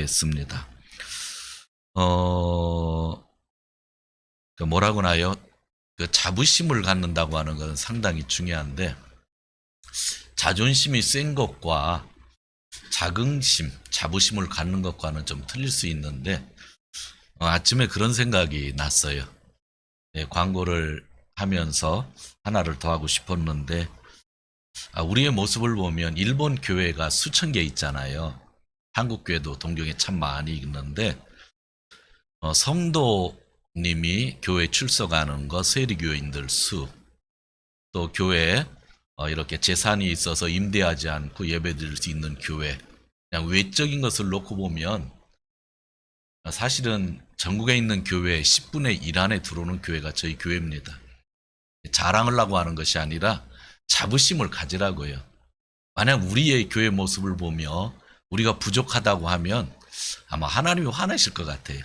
했습니다. 뭐라고 나요? 그 자부심을 갖는다고 하는 것은 상당히 중요한데, 자존심이 센 것과 자긍심, 자부심을 갖는 것과는 좀 틀릴 수 있는데, 아침에 그런 생각이 났어요. 광고를 하면서 하나를 더 하고 싶었는데, 우리의 모습을 보면 일본 교회가 수천 개 있잖아요. 한국 교회도 동경에 참 많이 있는데, 성도님이 교회 출석하는 거, 세리교인들 수, 또 교회에 이렇게 재산이 있어서 임대하지 않고 예배드릴 수 있는 교회, 그냥 외적인 것을 놓고 보면 사실은 전국에 있는 교회의 10분의 1 안에 들어오는 교회가 저희 교회입니다. 자랑을 하고 하는 것이 아니라 자부심을 가지라고요. 만약 우리의 교회 모습을 보며 우리가 부족하다고 하면 아마 하나님이 화내실 것 같아요.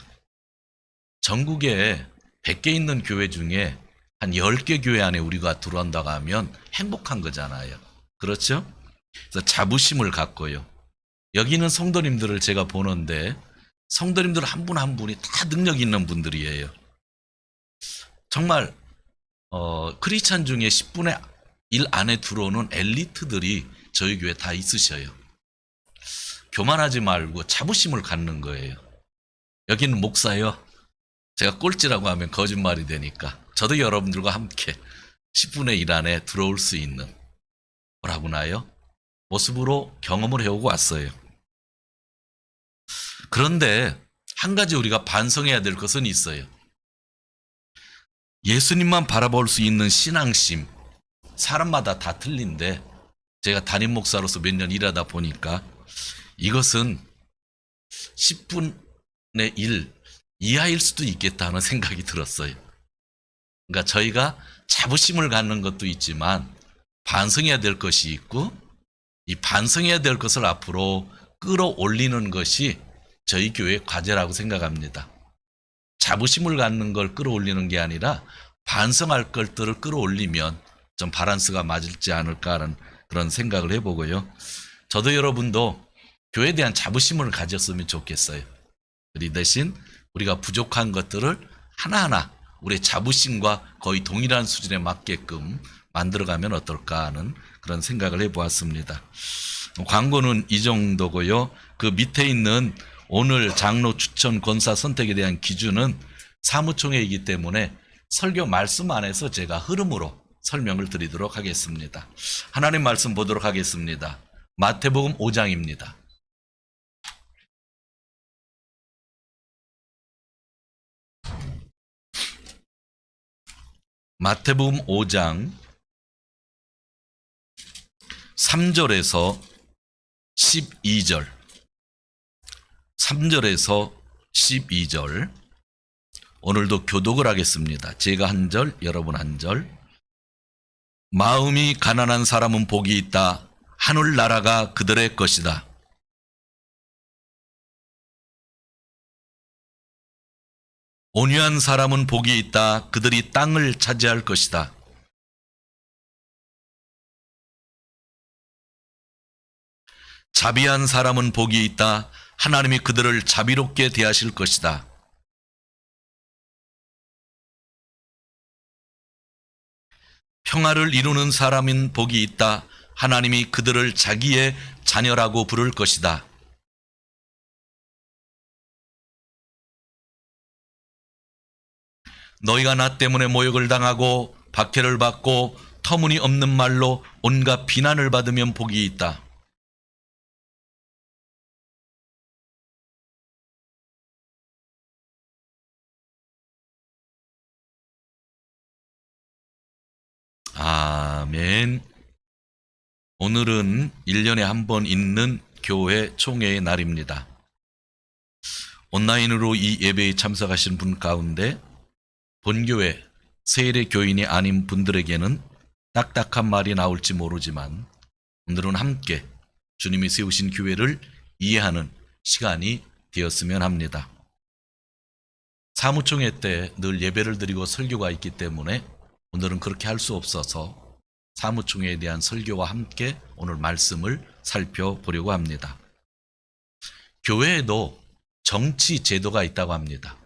전국에 100개 있는 교회 중에 한 10개 교회 안에 우리가 들어온다고 하면 행복한 거잖아요. 그렇죠? 그래서 자부심을 갖고요. 여기 있는 성도님들을 제가 보는데 성도님들 한 분 한 분이 다 능력 있는 분들이에요. 정말 크리스찬 중에 10분의 1 안에 들어오는 엘리트들이 저희 교회에 다 있으셔요. 교만하지 말고 자부심을 갖는 거예요. 여기는 목사요. 제가 꼴찌라고 하면 거짓말이 되니까 저도 여러분들과 함께 10분의 1 안에 들어올 수 있는 뭐라고 나요? 모습으로 경험을 해오고 왔어요. 그런데 한 가지 우리가 반성해야 될 것은 있어요. 예수님만 바라볼 수 있는 신앙심, 사람마다 다 틀린데 제가 담임 목사로서 몇 년 일하다 보니까 이것은 10분의 1 이하일 수도 있겠다는 생각이 들었어요. 그러니까 저희가 자부심을 갖는 것도 있지만 반성해야 될 것이 있고, 이 반성해야 될 것을 앞으로 끌어올리는 것이 저희 교회의 과제라고 생각합니다. 자부심을 갖는 걸 끌어올리는 게 아니라 반성할 것들을 끌어올리면 좀 바란스가 맞을지 않을까 하는 그런 생각을 해보고요. 저도 여러분도 교회에 대한 자부심을 가졌으면 좋겠어요. 그리 대신 우리가 부족한 것들을 하나하나 우리의 자부심과 거의 동일한 수준에 맞게끔 만들어가면 어떨까 하는 그런 생각을 해보았습니다. 광고는 이 정도고요. 그 밑에 있는 오늘 장로 추천 권사 선택에 대한 기준은 사무총회이기 때문에 설교 말씀 안에서 제가 흐름으로 설명을 드리도록 하겠습니다. 하나님 말씀 보도록 하겠습니다. 마태복음 5장입니다. 마태복음 5장 3절에서 12절 3절에서 12절 오늘도 교독을 하겠습니다. 제가 한 절, 여러분 한 절. 마음이 가난한 사람은 복이 있다. 하늘나라가 그들의 것이다. 온유한 사람은 복이 있다. 그들이 땅을 차지할 것이다. 자비한 사람은 복이 있다. 하나님이 그들을 자비롭게 대하실 것이다. 평화를 이루는 사람인 복이 있다. 하나님이 그들을 자기의 자녀라고 부를 것이다. 너희가 나 때문에 모욕을 당하고 박해를 받고 터무니없는 말로 온갖 비난을 받으면 복이 있다. 아멘. 오늘은 1년에 한 번 있는 교회 총회의 날입니다. 온라인으로 이 예배에 참석하신 분 가운데 본교회 세례 교인이 아닌 분들에게는 딱딱한 말이 나올지 모르지만 오늘은 함께 주님이 세우신 교회를 이해하는 시간이 되었으면 합니다. 사무총회 때 늘 예배를 드리고 설교가 있기 때문에 오늘은 그렇게 할 수 없어서 사무총회에 대한 설교와 함께 오늘 말씀을 살펴보려고 합니다. 교회에도 정치 제도가 있다고 합니다.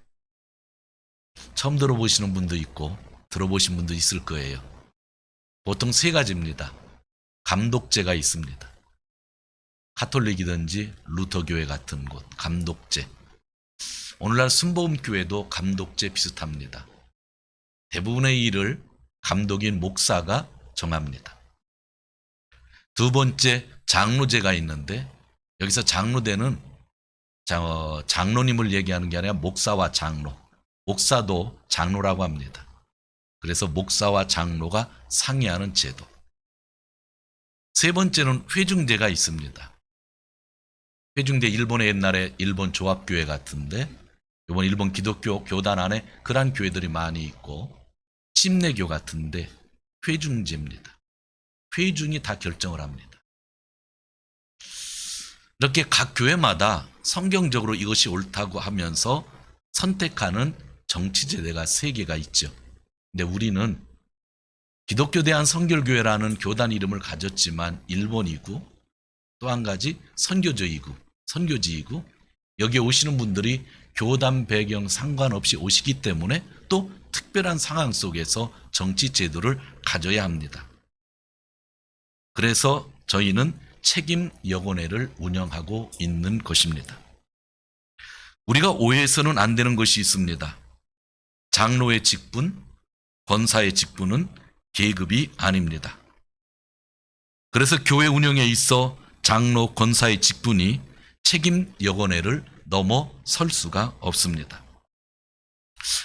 처음 들어보시는 분도 있고 들어보신 분도 있을 거예요. 보통 세 가지입니다. 감독제가 있습니다. 가톨릭이든지 루터교회 같은 곳, 감독제. 오늘날 순복음교회도 감독제 비슷합니다. 대부분의 일을 감독인 목사가 정합니다. 두 번째, 장로제가 있는데 여기서 장로대는 장로님을 얘기하는 게 아니라 목사와 장로. 목사도 장로라고 합니다. 그래서 목사와 장로가 상의하는 제도. 세 번째는 회중제가 있습니다. 회중제, 일본의 옛날에 일본 조합교회 같은데 이번 일본 기독교 교단 안에 그러한 교회들이 많이 있고 침례교 같은데 회중제입니다. 회중이 다 결정을 합니다. 이렇게 각 교회마다 성경적으로 이것이 옳다고 하면서 선택하는 정치제도가 3개가 있죠. 근데 우리는 기독교 대한선결교회라는 교단 이름을 가졌지만 일본이고 또 한 가지 선교지이고 여기에 오시는 분들이 교단 배경 상관없이 오시기 때문에 또 특별한 상황 속에서 정치 제도를 가져야 합니다. 그래서 저희는 책임여고회를 운영하고 있는 것입니다. 우리가 오해해서는 안 되는 것이 있습니다. 장로의 직분, 권사의 직분은 계급이 아닙니다. 그래서 교회 운영에 있어 장로, 권사의 직분이 책임여고회를 넘어설 수가 없습니다.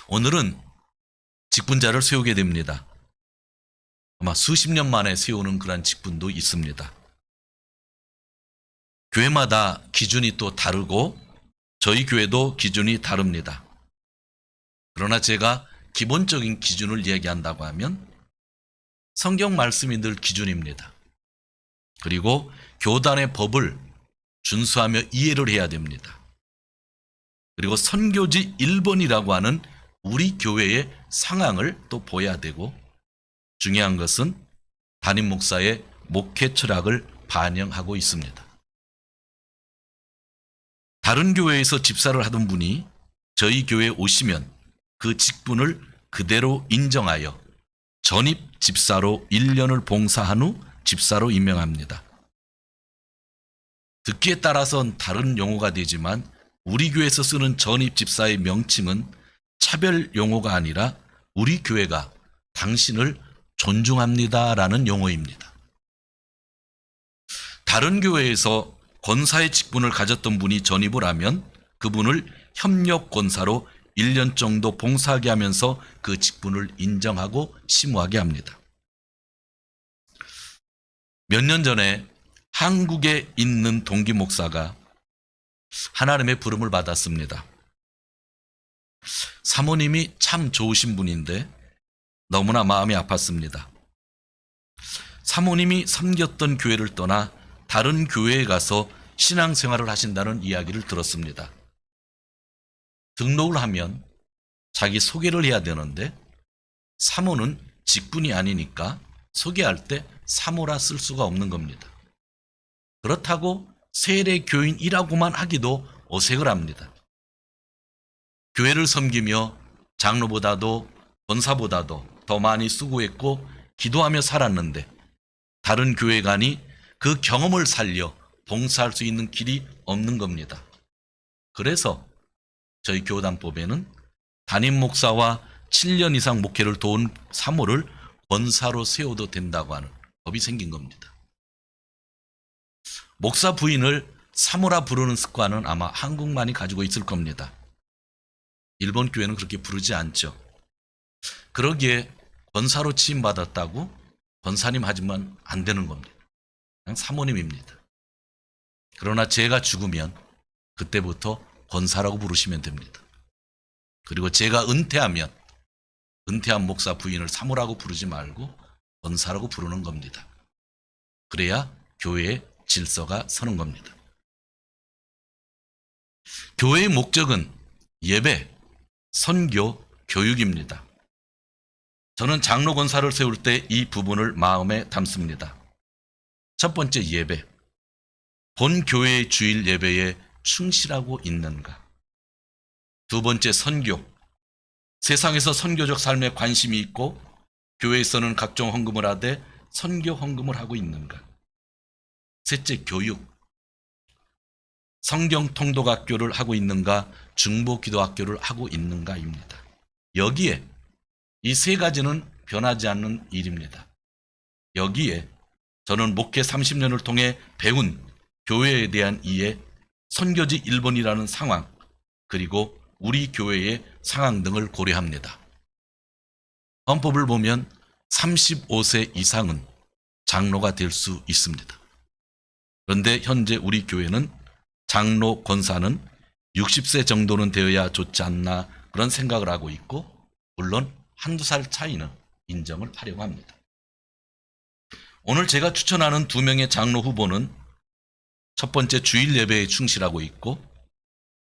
오늘은 직분자를 세우게 됩니다. 아마 수십 년 만에 세우는 그런 직분도 있습니다. 교회마다 기준이 또 다르고 저희 교회도 기준이 다릅니다. 그러나 제가 기본적인 기준을 얘기한다고 하면 성경 말씀이 늘 기준입니다. 그리고 교단의 법을 준수하며 이해를 해야 됩니다. 그리고 선교지 1번이라고 하는 우리 교회의 상황을 또 보여야 되고 중요한 것은 담임 목사의 목회 철학을 반영하고 있습니다. 다른 교회에서 집사를 하던 분이 저희 교회에 오시면 그 직분을 그대로 인정하여 전입 집사로 1년을 봉사한 후 집사로 임명합니다. 듣기에 따라선 다른 용어가 되지만 우리 교회에서 쓰는 전입 집사의 명칭은 차별 용어가 아니라 우리 교회가 당신을 존중합니다라는 용어입니다. 다른 교회에서 권사의 직분을 가졌던 분이 전입을 하면 그분을 협력 권사로 1년 정도 봉사하게 하면서 그 직분을 인정하고 심우하게 합니다. 몇 년 전에 한국에 있는 동기 목사가 하나님의 부름을 받았습니다. 사모님이 참 좋으신 분인데 너무나 마음이 아팠습니다. 사모님이 섬겼던 교회를 떠나 다른 교회에 가서 신앙생활을 하신다는 이야기를 들었습니다. 등록을 하면 자기 소개를 해야 되는데 사모는 직분이 아니니까 소개할 때 사모라 쓸 수가 없는 겁니다. 그렇다고 세례 교인이라고만 하기도 어색을 합니다. 교회를 섬기며 장로보다도 권사보다도 더 많이 수고했고 기도하며 살았는데 다른 교회 가니 그 경험을 살려 봉사할 수 있는 길이 없는 겁니다. 그래서 저희 교단법에는 담임 목사와 7년 이상 목회를 도운 사모를 권사로 세워도 된다고 하는 법이 생긴 겁니다. 목사 부인을 사모라 부르는 습관은 아마 한국만이 가지고 있을 겁니다. 일본 교회는 그렇게 부르지 않죠. 그러기에 권사로 취임받았다고 권사님 하지만 안 되는 겁니다. 그냥 사모님입니다. 그러나 제가 죽으면 그때부터 권사라고 부르시면 됩니다. 그리고 제가 은퇴하면 은퇴한 목사 부인을 사모라고 부르지 말고 권사라고 부르는 겁니다. 그래야 교회의 질서가 서는 겁니다. 교회의 목적은 예배, 선교, 교육입니다. 저는 장로 권사를 세울 때 이 부분을 마음에 담습니다. 첫 번째, 예배. 본 교회의 주일 예배에 충실하고 있는가? 두 번째, 선교. 세상에서 선교적 삶에 관심이 있고 교회에서는 각종 헌금을 하되 선교 헌금을 하고 있는가. 셋째, 교육. 성경 통독학교를 하고 있는가, 중보 기도학교를 하고 있는가입니다. 여기에 이 세 가지는 변하지 않는 일입니다. 여기에 저는 목회 30년을 통해 배운 교회에 대한 이해, 선교지 일본이라는 상황, 그리고 우리 교회의 상황 등을 고려합니다. 헌법을 보면 35세 이상은 장로가 될 수 있습니다. 그런데 현재 우리 교회는 장로 권사는 60세 정도는 되어야 좋지 않나 그런 생각을 하고 있고, 물론 한두 살 차이는 인정을 하려고 합니다. 오늘 제가 추천하는 2명의 장로 후보는 첫 번째, 주일 예배에 충실하고 있고,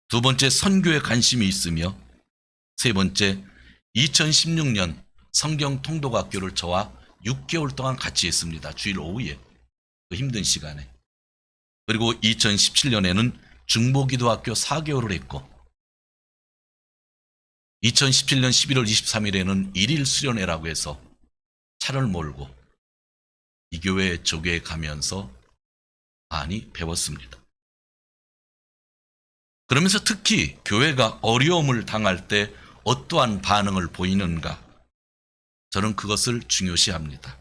두 번째, 선교에 관심이 있으며, 세 번째, 2016년 성경 통독학교를 저와 6개월 동안 같이 했습니다. 주일 오후에 그 힘든 시간에. 그리고 2017년에는 중보기도학교 4개월을 했고, 2017년 11월 23일에는 1일 수련회라고 해서 차를 몰고 이 교회 저 교회에 가면서 많이 배웠습니다. 그러면서 특히 교회가 어려움을 당할 때 어떠한 반응을 보이는가, 저는 그것을 중요시합니다.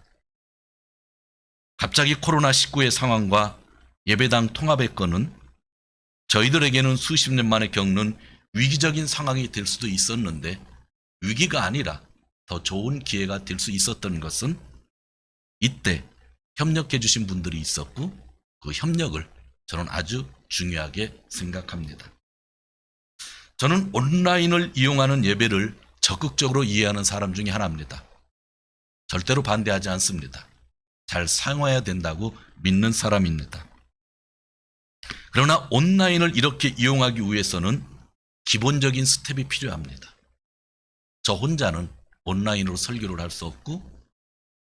갑자기 코로나19의 상황과 예배당 통합의 건은 저희들에게는 수십 년 만에 겪는 위기적인 상황이 될 수도 있었는데, 위기가 아니라 더 좋은 기회가 될 수 있었던 것은 이때 협력해 주신 분들이 있었고, 그 협력을 저는 아주 중요하게 생각합니다. 저는 온라인을 이용하는 예배를 적극적으로 이해하는 사람 중에 하나입니다. 절대로 반대하지 않습니다. 잘 사용해야 된다고 믿는 사람입니다. 그러나 온라인을 이렇게 이용하기 위해서는 기본적인 스텝이 필요합니다. 저 혼자는 온라인으로 설교를 할 수 없고,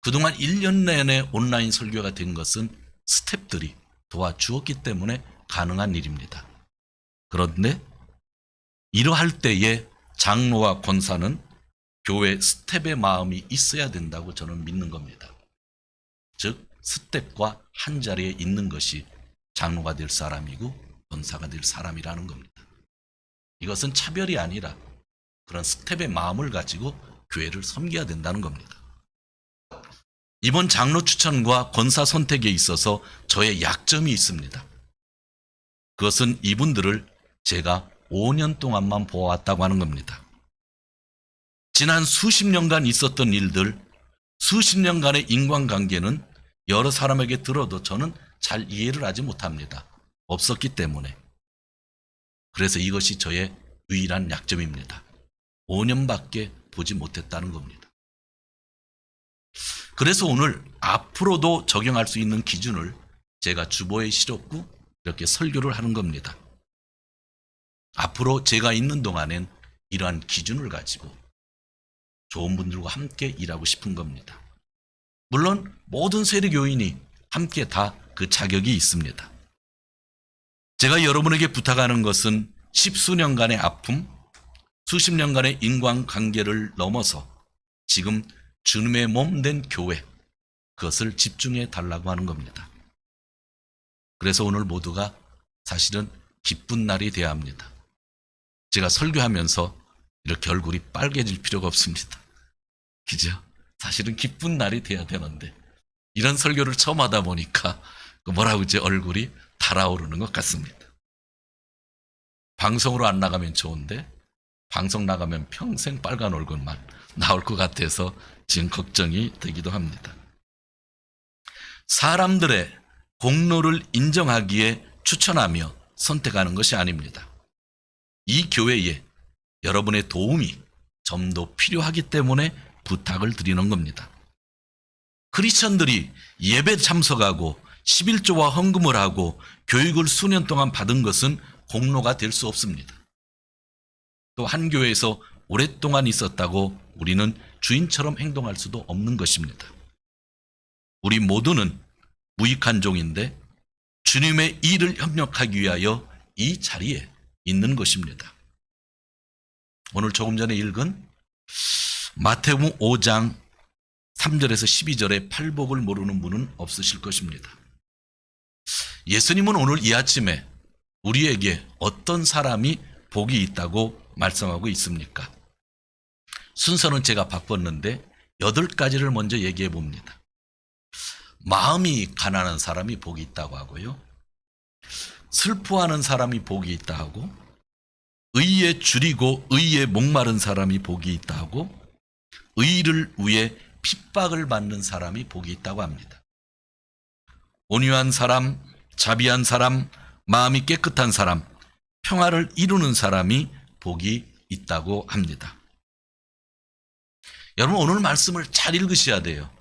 그동안 1년 내내 온라인 설교가 된 것은 스텝들이 도와주었기 때문에 가능한 일입니다. 그런데 이러할 때에 장로와 권사는 교회 스텝의 마음이 있어야 된다고 저는 믿는 겁니다. 즉, 스텝과 한 자리에 있는 것이 장로가 될 사람이고 권사가 될 사람이라는 겁니다. 이것은 차별이 아니라 그런 스텝의 마음을 가지고 교회를 섬겨야 된다는 겁니다. 이번 장로 추천과 권사 선택에 있어서 저의 약점이 있습니다. 그것은 이분들을 제가 5년 동안만 보아왔다고 하는 겁니다. 지난 수십 년간 있었던 일들, 수십 년간의 인간관계는 여러 사람에게 들어도 저는 잘 이해를 하지 못합니다. 없었기 때문에. 그래서 이것이 저의 유일한 약점입니다. 5년밖에 보지 못했다는 겁니다. 그래서 오늘 앞으로도 적용할 수 있는 기준을 제가 주보에 실었고 이렇게 설교를 하는 겁니다. 앞으로 제가 있는 동안엔 이러한 기준을 가지고 좋은 분들과 함께 일하고 싶은 겁니다. 물론 모든 세례교인이 함께 다 그 자격이 있습니다. 제가 여러분에게 부탁하는 것은 십수년간의 아픔, 수십 년간의 인간관계를 넘어서 지금 주님의 몸 된 교회, 그것을 집중해 달라고 하는 겁니다. 그래서 오늘 모두가 사실은 기쁜 날이 되어야 합니다. 제가 설교하면서 이렇게 얼굴이 빨개질 필요가 없습니다. 그죠? 사실은 기쁜 날이 돼야 되는데 이런 설교를 처음 하다 보니까 뭐라고 이제 얼굴이 달아오르는 것 같습니다. 방송으로 안 나가면 좋은데 방송 나가면 평생 빨간 얼굴만 나올 것 같아서 지금 걱정이 되기도 합니다. 사람들의 공로를 인정하기에 추천하며 선택하는 것이 아닙니다. 이 교회에 여러분의 도움이 좀 더 필요하기 때문에 부탁을 드리는 겁니다. 크리스천들이 예배 참석하고 11조와 헌금을 하고 교육을 수년 동안 받은 것은 공로가 될 수 없습니다. 또 한 교회에서 오랫동안 있었다고 우리는 주인처럼 행동할 수도 없는 것입니다. 우리 모두는 무익한 종인데 주님의 일을 협력하기 위하여 이 자리에 있는 것입니다. 오늘 조금 전에 읽은 마태복음 5장 3절에서 12절의 팔복을 모르는 분은 없으실 것입니다. 예수님은 오늘 이 아침에 우리에게 어떤 사람이 복이 있다고 말씀하고 있습니까? 순서는 제가 바꿨는데 8가지를 먼저 얘기해 봅니다. 마음이 가난한 사람이 복이 있다고 하고요. 슬퍼하는 사람이 복이 있다 하고, 의에 줄이고 의에 목마른 사람이 복이 있다 하고, 의를 위해 핍박을 받는 사람이 복이 있다고 합니다. 온유한 사람, 자비한 사람, 마음이 깨끗한 사람, 평화를 이루는 사람이 복이 있다고 합니다. 여러분, 오늘 말씀을 잘 읽으셔야 돼요.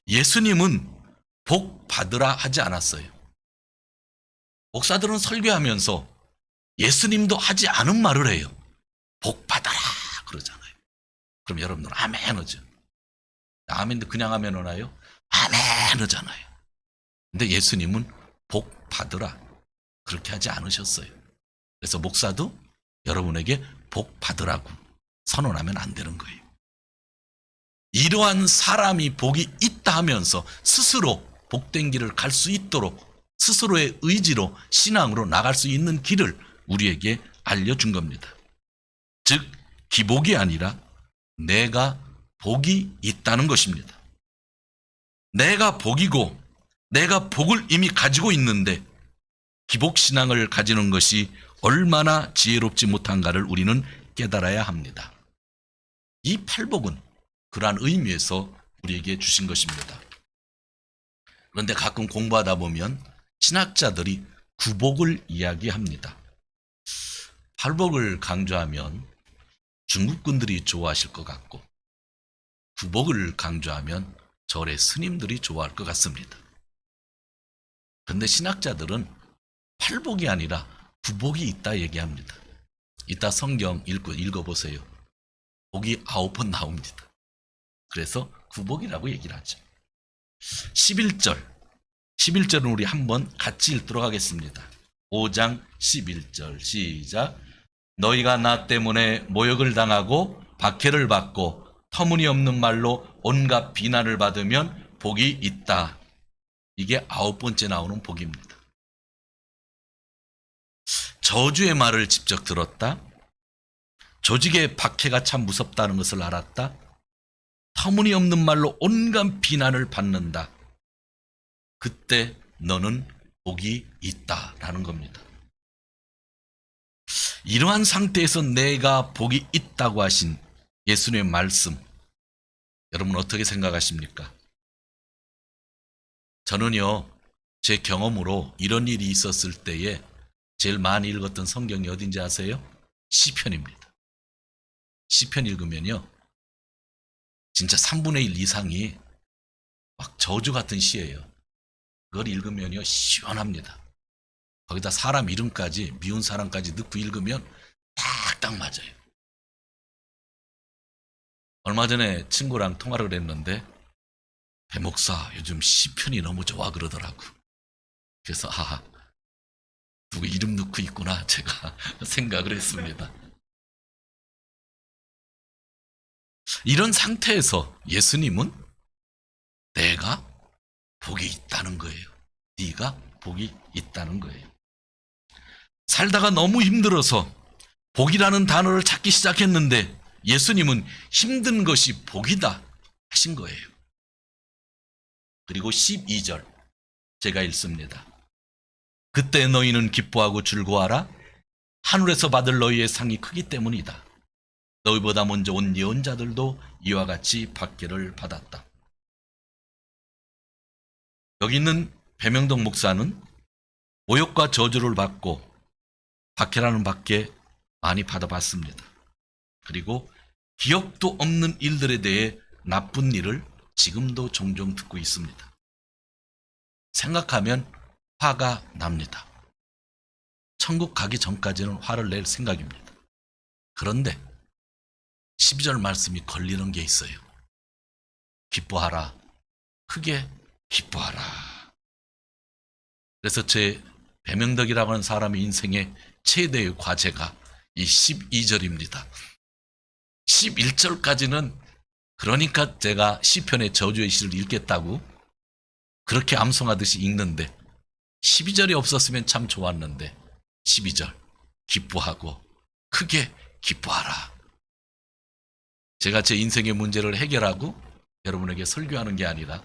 예수님은 복 받으라 하지 않았어요. 목사들은 설교하면서 예수님도 하지 않은 말을 해요. 복 받아라 그러잖아요. 그럼 여러분들 아멘 하죠. 아멘도 그냥 아멘 하나요? 아멘 하잖아요. 근데 예수님은 복 받으라 그렇게 하지 않으셨어요. 그래서 목사도 여러분에게 복 받으라고 선언하면 안 되는 거예요. 이러한 사람이 복이 있다 하면서 스스로 복된 길을 갈 수 있도록 스스로의 의지로 신앙으로 나갈 수 있는 길을 우리에게 알려준 겁니다. 즉 기복이 아니라 내가 복이 있다는 것입니다. 내가 복이고 내가 복을 이미 가지고 있는데 기복신앙을 가지는 것이 얼마나 지혜롭지 못한가를 우리는 깨달아야 합니다. 이 팔복은 그러한 의미에서 우리에게 주신 것입니다. 그런데 가끔 공부하다 보면 신학자들이 구복을 이야기합니다. 팔복을 강조하면 중국군들이 좋아하실 것 같고, 구복을 강조하면 절의 스님들이 좋아할 것 같습니다. 그런데 신학자들은 팔복이 아니라 구복이 있다 얘기합니다. 이따 성경 읽어보세요. 복이 9번 나옵니다. 그래서 구복이라고 얘기를 하죠. 11절은 우리 한번 같이 읽도록 하겠습니다. 5장 11절 시작. 너희가 나 때문에 모욕을 당하고 박해를 받고 터무니없는 말로 온갖 비난을 받으면 복이 있다. 이게 9번째 나오는 복입니다. 저주의 말을 직접 들었다. 조직의 박해가 참 무섭다는 것을 알았다. 터무니없는 말로 온갖 비난을 받는다. 그때 너는 복이 있다라는 겁니다. 이러한 상태에서 내가 복이 있다고 하신 예수님의 말씀, 여러분 어떻게 생각하십니까? 저는요, 제 경험으로 이런 일이 있었을 때에 제일 많이 읽었던 성경이 어딘지 아세요? 시편입니다. 시편 읽으면요, 진짜 3분의 1 이상이 막 저주 같은 시예요. 그걸 읽으면요 시원합니다. 거기다 사람 이름까지, 미운 사람까지 넣고 읽으면 딱딱 맞아요. 얼마 전에 친구랑 통화를 했는데 배목사 요즘 시편이 너무 좋아 그러더라고. 그래서 누구 이름 넣고 있구나 제가 생각을 했습니다. 이런 상태에서 예수님은 내가 복이 있다는 거예요. 네가 복이 있다는 거예요. 살다가 너무 힘들어서 복이라는 단어를 찾기 시작했는데 예수님은 힘든 것이 복이다 하신 거예요. 그리고 12절 제가 읽습니다. 그때 너희는 기뻐하고 즐거워하라. 하늘에서 받을 너희의 상이 크기 때문이다. 너희보다 먼저 온 예언자들도 이와 같이 박해를 받았다. 여기 있는 배명덕 목사는 모욕과 저주를 받고 박해라는 밖에 많이 받아봤습니다. 그리고 기억도 없는 일들에 대해 나쁜 일을 지금도 종종 듣고 있습니다. 생각하면 화가 납니다. 천국 가기 전까지는 화를 낼 생각입니다. 그런데 12절 말씀이 걸리는 게 있어요. 기뻐하라. 크게 기뻐하라. 그래서 제 배명덕이라고 하는 사람의 인생의 최대의 과제가 이 12절입니다. 11절까지는 그러니까 제가 시편의 저주의 시를 읽겠다고 그렇게 암송하듯이 읽는데 12절이 없었으면 참 좋았는데 12절 기뻐하고 크게 기뻐하라. 제가 제 인생의 문제를 해결하고 여러분에게 설교하는 게 아니라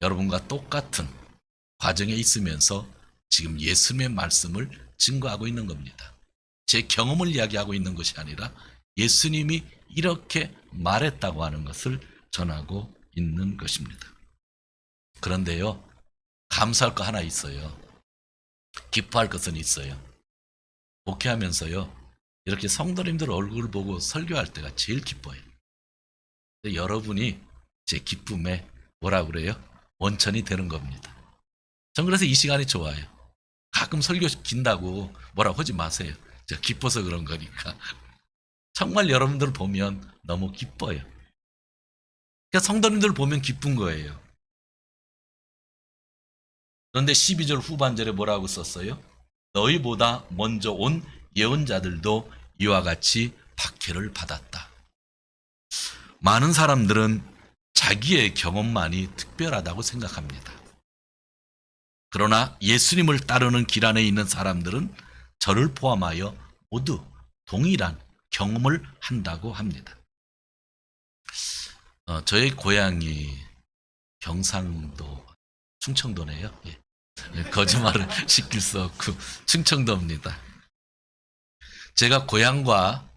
여러분과 똑같은 과정에 있으면서 지금 예수님의 말씀을 증거하고 있는 겁니다. 제 경험을 이야기하고 있는 것이 아니라 예수님이 이렇게 말했다고 하는 것을 전하고 있는 것입니다. 그런데요, 감사할 거 하나 있어요. 기뻐할 것은 있어요. 목회하면서요, 이렇게 성도님들 얼굴 보고 설교할 때가 제일 기뻐요. 여러분이 제 기쁨에 뭐라 그래요? 원천이 되는 겁니다. 전 그래서 이 시간이 좋아요. 가끔 설교 긴다고 뭐라고 하지 마세요. 제가 기뻐서 그런 거니까. 정말 여러분들 보면 너무 기뻐요. 그러니까 성도님들 보면 기쁜 거예요. 그런데 12절 후반절에 뭐라고 썼어요? 너희보다 먼저 온 예언자들도 이와 같이 박해를 받았다. 많은 사람들은 자기의 경험만이 특별하다고 생각합니다. 그러나 예수님을 따르는 길 안에 있는 사람들은 저를 포함하여 모두 동일한 경험을 한다고 합니다. 저의 고향이 경상도 충청도네요. 예. 거짓말을 시킬 수 없고 충청도입니다. 제가 고향과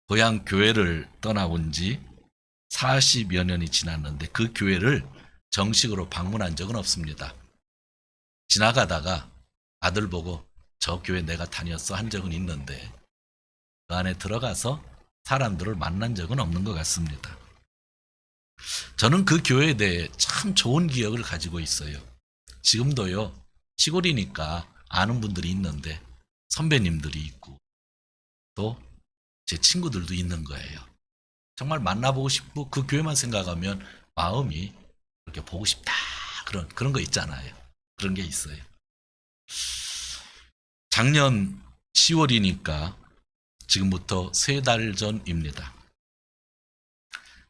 고향 교회를 떠나온 지 40여 년이 지났는데 그 교회를 정식으로 방문한 적은 없습니다. 지나가다가 아들 보고 저 교회 내가 다녔어 한 적은 있는데 그 안에 들어가서 사람들을 만난 적은 없는 것 같습니다. 저는 그 교회에 대해 참 좋은 기억을 가지고 있어요. 지금도요, 시골이니까 아는 분들이 있는데 선배님들이 있고 또 제 친구들도 있는 거예요. 정말 만나보고 싶고 그 교회만 생각하면 마음이 그렇게 보고 싶다 그런 거 있잖아요. 그런 게 있어요. 작년 10월이니까 지금부터 3달 전입니다.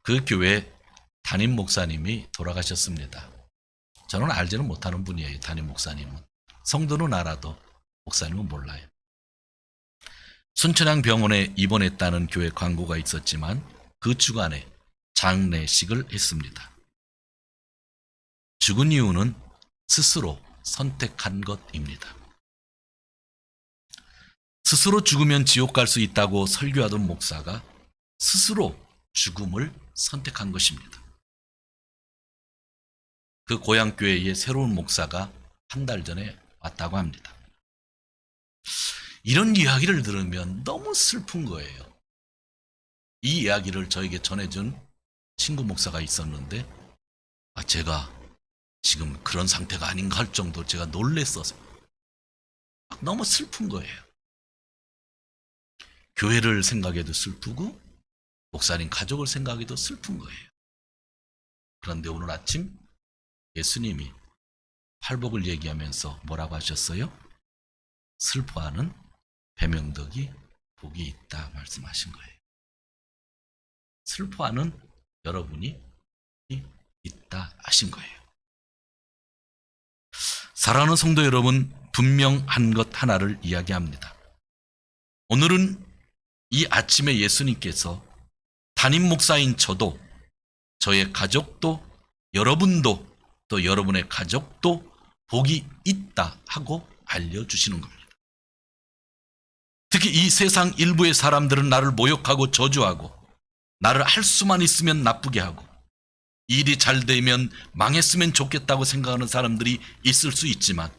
그 교회 담임 목사님이 돌아가셨습니다. 저는 알지는 못하는 분이에요. 담임 목사님은. 성도는 알아도 목사님은 몰라요. 순천향 병원에 입원했다는 교회 광고가 있었지만 그 주간에 장례식을 했습니다. 죽은 이유는 스스로 선택한 것입니다. 스스로 죽으면 지옥 갈 수 있다고 설교하던 목사가 스스로 죽음을 선택한 것입니다. 그 고향교회의 새로운 목사가 한 달 전에 왔다고 합니다. 이런 이야기를 들으면 너무 슬픈 거예요. 이 이야기를 저에게 전해준 친구 목사가 있었는데 제가 지금 그런 상태가 아닌가 할 정도로 제가 놀랬어서 너무 슬픈 거예요. 교회를 생각해도 슬프고 목사님 가족을 생각해도 슬픈 거예요. 그런데 오늘 아침 예수님이 팔복을 얘기하면서 뭐라고 하셨어요? 슬퍼하는 배명덕이 복이 있다 말씀하신 거예요. 슬퍼하는 여러분이 있다 하신 거예요. 사랑하는 성도 여러분, 분명한 것 하나를 이야기합니다. 오늘은 이 아침에 예수님께서 담임 목사인 저도, 저의 가족도, 여러분도, 또 여러분의 가족도 복이 있다 하고 알려주시는 겁니다. 특히 이 세상 일부의 사람들은 나를 모욕하고 저주하고 나를 할 수만 있으면 나쁘게 하고 일이 잘 되면 망했으면 좋겠다고 생각하는 사람들이 있을 수 있지만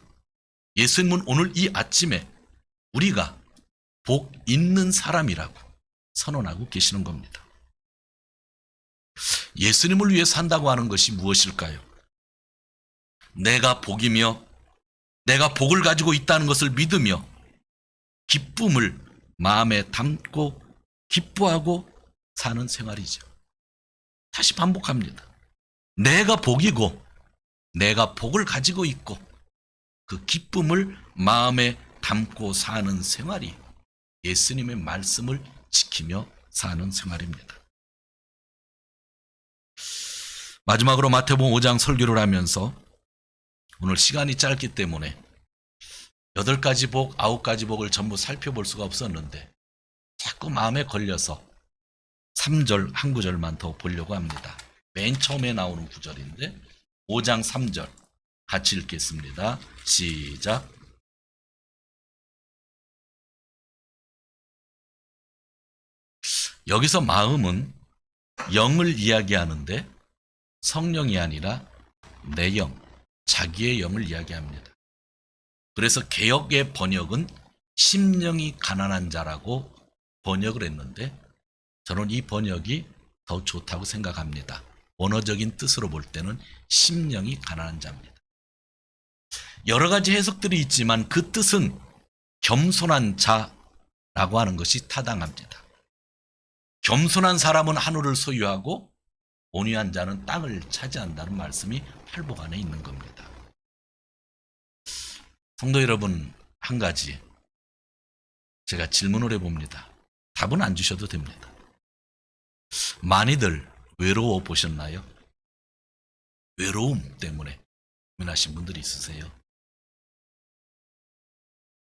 예수님은 오늘 이 아침에 우리가 복 있는 사람이라고 선언하고 계시는 겁니다. 예수님을 위해 산다고 하는 것이 무엇일까요? 내가 복이며 내가 복을 가지고 있다는 것을 믿으며 기쁨을 마음에 담고 기뻐하고 사는 생활이죠. 다시 반복합니다. 내가 복이고 내가 복을 가지고 있고 그 기쁨을 마음에 담고 사는 생활이 예수님의 말씀을 지키며 사는 생활입니다. 마지막으로 마태복음 5장 설교를 하면서 오늘 시간이 짧기 때문에 8가지 복, 9가지 복을 전부 살펴볼 수가 없었는데 자꾸 마음에 걸려서 3절 한 구절만 더 보려고 합니다. 맨 처음에 나오는 구절인데 5장 3절 같이 읽겠습니다. 시작. 여기서 마음은 영을 이야기하는데 성령이 아니라 내 영, 자기의 영을 이야기합니다. 그래서 개역의 번역은 심령이 가난한 자라고 번역을 했는데 저는 이 번역이 더 좋다고 생각합니다. 원어적인 뜻으로 볼 때는 심령이 가난한 자입니다. 여러 가지 해석들이 있지만 그 뜻은 겸손한 자라고 하는 것이 타당합니다. 겸손한 사람은 하늘을 소유하고 온유한 자는 땅을 차지한다는 말씀이 팔복 안에 있는 겁니다. 성도 여러분, 한 가지 제가 질문을 해봅니다. 답은 안 주셔도 됩니다. 많이들 외로워 보셨나요? 외로움 때문에 고민하신 분들이 있으세요?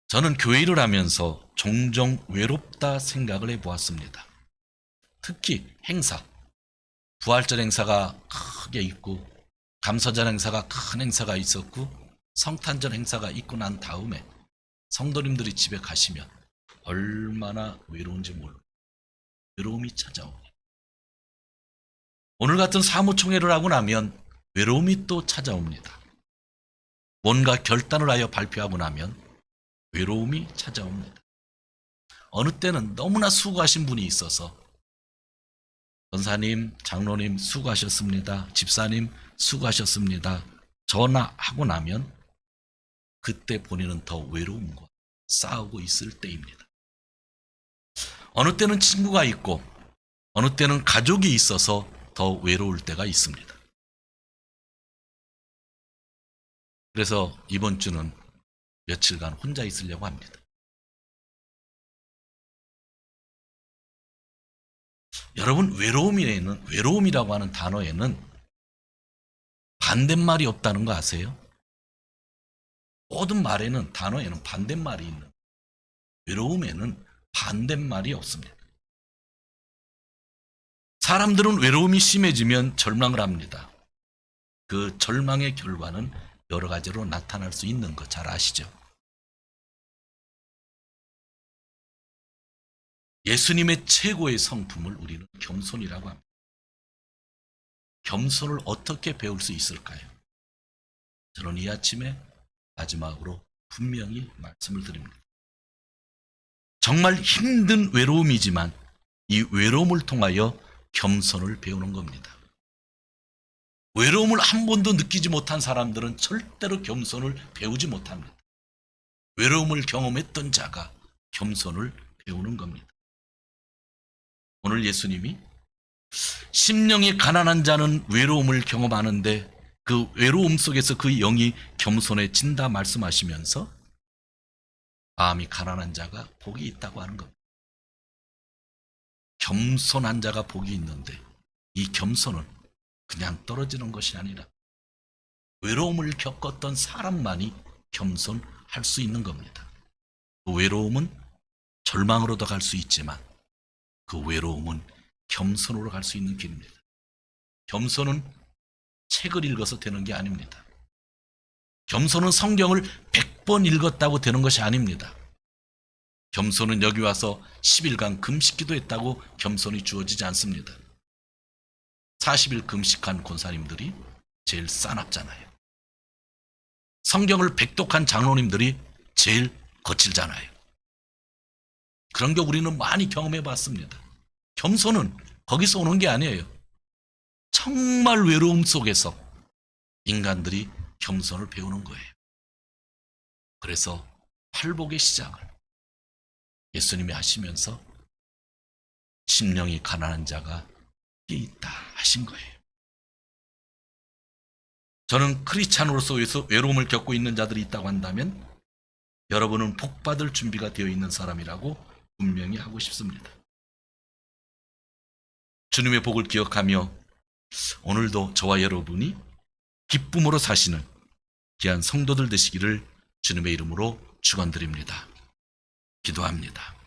저는 교회 일을 하면서 종종 외롭다 생각을 해보았습니다. 특히 행사, 부활절 행사가 크게 있고 감사절 행사가 큰 행사가 있었고 성탄절 행사가 있고 난 다음에 성도님들이 집에 가시면 얼마나 외로운지 몰라요. 외로움이 찾아옵니다. 오늘 같은 사무총회를 하고 나면 외로움이 또 찾아옵니다. 뭔가 결단을 하여 발표하고 나면 외로움이 찾아옵니다. 어느 때는 너무나 수고하신 분이 있어서 전사님, 장로님 수고하셨습니다. 집사님 수고하셨습니다. 전화하고 나면 그때 본인은 더 외로움과 싸우고 있을 때입니다. 어느 때는 친구가 있고 어느 때는 가족이 있어서 더 외로울 때가 있습니다. 그래서 이번 주는 며칠간 혼자 있으려고 합니다. 여러분, 외로움이라고 하는 단어에는 반대말이 없다는 거 아세요? 모든 말에는, 단어에는 반대말이 있는, 외로움에는 반대말이 없습니다. 사람들은 외로움이 심해지면 절망을 합니다. 그 절망의 결과는 여러 가지로 나타날 수 있는 거 잘 아시죠? 예수님의 최고의 성품을 우리는 겸손이라고 합니다. 겸손을 어떻게 배울 수 있을까요? 저는 이 아침에 마지막으로 분명히 말씀을 드립니다. 정말 힘든 외로움이지만 이 외로움을 통하여 겸손을 배우는 겁니다. 외로움을 한 번도 느끼지 못한 사람들은 절대로 겸손을 배우지 못합니다. 외로움을 경험했던 자가 겸손을 배우는 겁니다. 오늘 예수님이 심령이 가난한 자는 외로움을 경험하는데 그 외로움 속에서 그 영이 겸손해진다 말씀하시면서 마음이 가난한 자가 복이 있다고 하는 겁니다. 겸손한 자가 복이 있는데 이 겸손은 그냥 떨어지는 것이 아니라 외로움을 겪었던 사람만이 겸손할 수 있는 겁니다. 그 외로움은 절망으로도 갈 수 있지만 그 외로움은 겸손으로 갈 수 있는 길입니다. 겸손은 책을 읽어서 되는 게 아닙니다. 겸손은 성경을 100번 읽었다고 되는 것이 아닙니다. 겸손은 여기 와서 10일간 금식기도 했다고 겸손이 주어지지 않습니다. 40일 금식한 권사님들이 제일 싸납잖아요. 성경을 백독한 장로님들이 제일 거칠잖아요. 그런 게 우리는 많이 경험해 봤습니다. 겸손은 거기서 오는 게 아니에요. 정말 외로움 속에서 인간들이 겸손을 배우는 거예요. 그래서 팔복의 시작을 예수님이 하시면서 심령이 가난한 자가 있다 하신 거예요. 저는 크리스찬으로서 외로움을 겪고 있는 자들이 있다고 한다면 여러분은 복받을 준비가 되어 있는 사람이라고 분명히 하고 싶습니다. 주님의 복을 기억하며 오늘도 저와 여러분이 기쁨으로 사시는 귀한 성도들 되시기를 주님의 이름으로 축원드립니다. 기도합니다.